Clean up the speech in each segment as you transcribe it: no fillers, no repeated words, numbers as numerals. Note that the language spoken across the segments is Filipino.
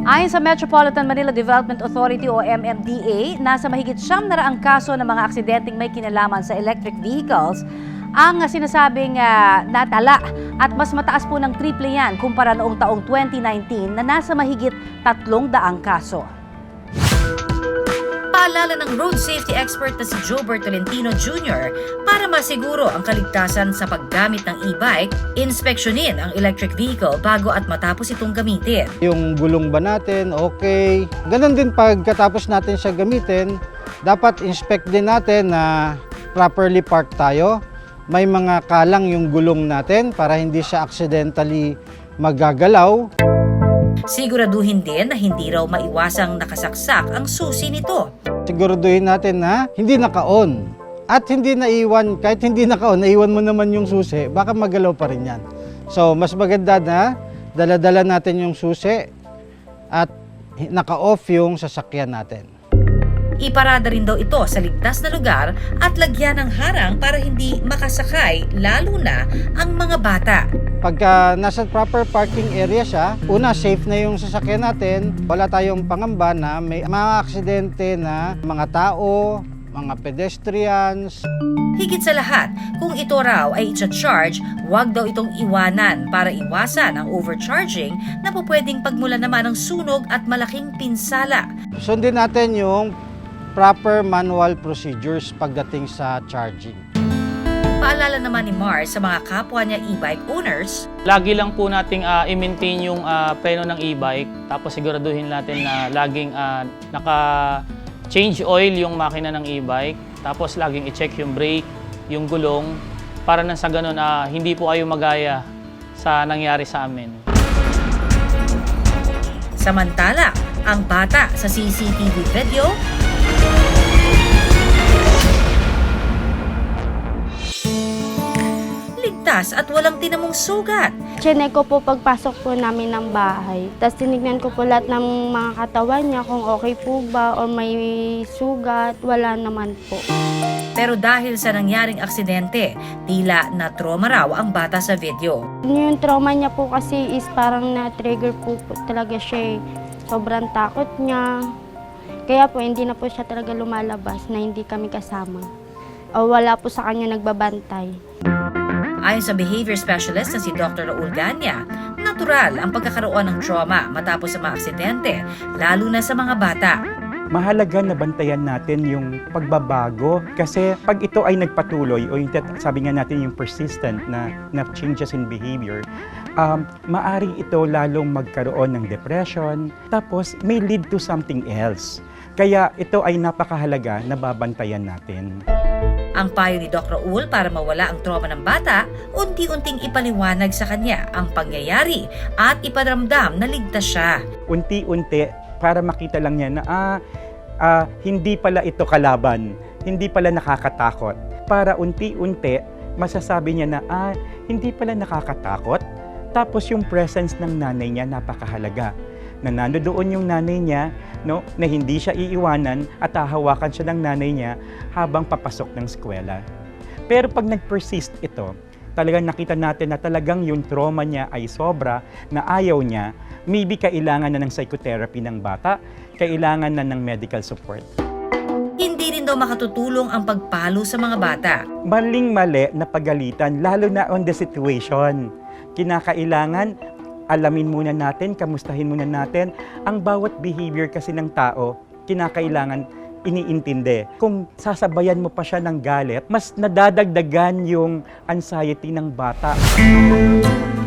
Ayon sa Metropolitan Manila Development Authority o MMDA, nasa mahigit 700 kaso ng mga aksidenteng may kinalaman sa electric vehicles ang sinasabing natala at mas mataas po ng triple yan kumpara noong taong 2019 na nasa mahigit 300 kaso. Paalala ng road safety expert na si Joebert Tolentino Jr. para masiguro ang kaligtasan sa paggamit ng e-bike, inspeksyonin ang electric vehicle bago at matapos itong gamitin. Yung gulong ba natin, okay. Ganon din pagkatapos natin siya gamitin, dapat inspect din natin na properly park tayo. May mga kalang yung gulong natin para hindi siya accidentally magagalaw. Siguraduhin din na hindi raw maiwasang nakasaksak ang susi nito. Siguraduhin natin na hindi naka-on at hindi naiwan, kahit hindi naka-on, naiwan mo naman yung susi, baka magalaw pa rin yan. So, mas maganda na dala-dala natin yung susi at naka-off yung sasakyan natin. Iparada rin daw ito sa ligtas na lugar at lagyan ng harang para hindi makasakay, lalo na ang mga bata. Pagka nasa proper parking area siya, una, safe na yung sasakyan natin. Wala tayong pangamba na may mga aksidente na mga tao, mga pedestrians. Higit sa lahat, kung ito raw ay i-charge, huwag daw itong iwanan para iwasan ang overcharging na pwedeng pagmulan naman ng sunog at malaking pinsala. Sundin natin yung proper manual procedures pagdating sa charging. Paalala naman ni Mars sa mga kapwa niya e-bike owners, lagi lang po nating i-maintain yung preno ng e-bike, tapos siguraduhin natin na laging naka-change oil yung makina ng e-bike, tapos laging i-check yung brake, yung gulong, para nang sa ganun hindi po kayo magaya sa nangyari sa amin. Samantala, ang bata sa CCTV video, ligtas at walang tinamong sugat. Chinek ko po pagpasok po namin ng bahay. Tapos tinignan ko po lahat ng mga katawan niya kung okay po ba o may sugat. Wala naman po. Pero dahil sa nangyaring aksidente, tila na trauma raw ang bata sa video. Yung trauma niya po kasi is parang na-trigger po talaga siya. Sobrang takot niya. Kaya po hindi na po siya talaga lumalabas na hindi kami kasama. O wala po sa kanya nagbabantay. Ayon sa behavior specialist na si Dr. Raul Ganya, natural ang pagkakaroon ng trauma matapos sa mga aksidente, lalo na sa mga bata. Mahalaga na bantayan natin yung pagbabago kasi pag ito ay nagpatuloy o yung sabi nga natin yung persistent na changes in behavior, maaring ito lalong magkaroon ng depression, tapos may lead to something else. Kaya ito ay napakahalaga na babantayan natin. Ang payo ni Dr. Raul para mawala ang trauma ng bata, unti-unting ipaliwanag sa kanya ang pangyayari at iparamdam na ligtas siya. Unti-unti para makita lang niya na hindi pala ito kalaban, hindi pala nakakatakot. Para unti-unti masasabi niya na hindi pala nakakatakot. Tapos yung presence ng nanay niya napakahalaga. Na nandoon yung nanay niya, no, na hindi siya iiwanan at hahawakan siya ng nanay niya habang papasok ng eskwela. Pero pag nag-persist ito, talagang nakita natin na talagang yung trauma niya ay sobra, na ayaw niya, maybe kailangan na ng psychotherapy ng bata, kailangan na ng medical support. Hindi rin daw makatutulong ang pagpalo sa mga bata. Maling-mali na pagalitan, lalo na on the situation. Kinakailangan, alamin muna natin, kamustahin muna natin. Ang bawat behavior kasi ng tao, kinakailangan iniintindi. Kung sasabayan mo pa siya ng galit, mas nadadagdagan yung anxiety ng bata.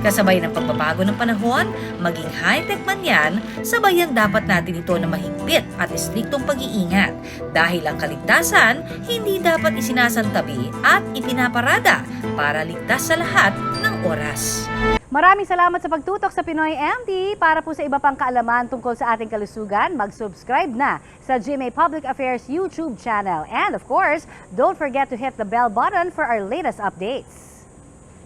Kasabay ng pagbabago ng panahon, maging high-tech man yan, sabayan dapat natin ito na mahigpit at istriktong pag-iingat. Dahil ang kaligtasan, hindi dapat isinasantabi at ipinaparada para ligtas sa lahat ng oras. Maraming salamat sa pagtutok sa Pinoy MD. Para po sa iba pang kaalaman tungkol sa ating kalusugan, mag-subscribe na sa GMA Public Affairs YouTube channel. And of course, don't forget to hit the bell button for our latest updates.